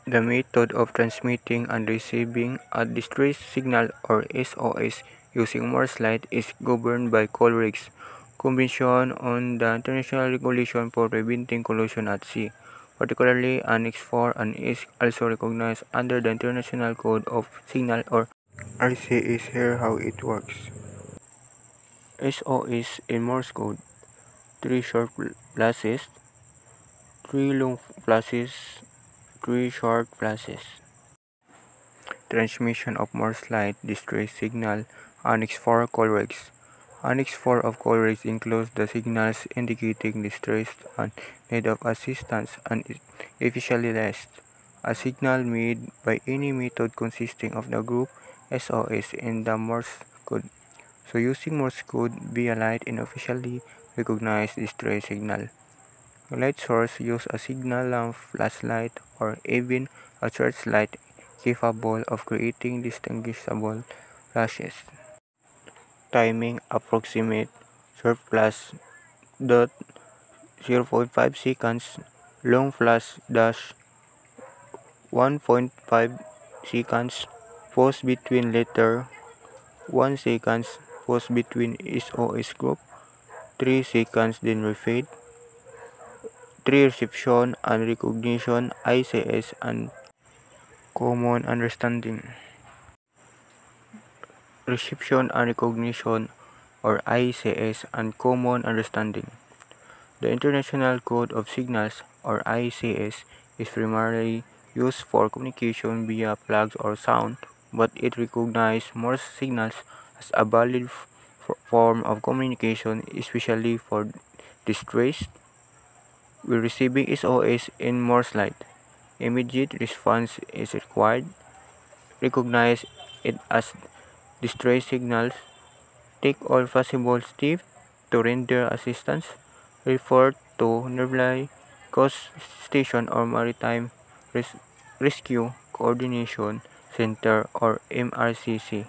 The method of transmitting and receiving a distress signal or SOS using Morse light is governed by Coleridge's Convention on the International Regulation for Preventing Collision at Sea, particularly Annex 4, and is also recognized under the International Code of Signal or RCS. Here how it works. SOS in Morse code: 3 short flashes, 3 long flashes, 3 short flashes. Transmission of Morse light distress signal. Annex 4 Coleridge. Annex 4 of Coleridge includes the signals indicating distress and need of assistance and is officially lists a signal made by any method consisting of the group SOS in the Morse code. So using Morse code via light in officially recognized distress signal. A light source use a signal lamp, flashlight, or even a searchlight capable of creating distinguishable flashes. Timing approximate: short flash dot 0.5 seconds, long flash dash 1.5 seconds, pause between letter 1 seconds, pause between SOS group 3 seconds, then refade. 3 reception and recognition ICS and common understanding. Reception and recognition or ICS and common understanding. The International Code of Signals or ICS is primarily used for communication via flags or sound, but it recognizes Morse signals as a valid form of communication, especially for distress. When receiving SOS in Morse light, immediate response is required. Recognize it as distress signals. Take all possible steps to render assistance. Refer to nearby coast station or maritime rescue coordination center or MRCC.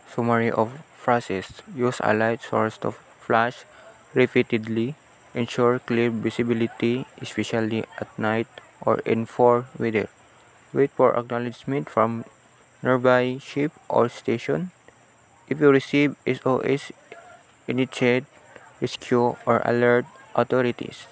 Summary of phrases: use a light source to flash repeatedly. Ensure clear visibility, especially at night or in poor weather. Wait for acknowledgement from nearby ship or station. If you receive SOS, initiate rescue or alert authorities.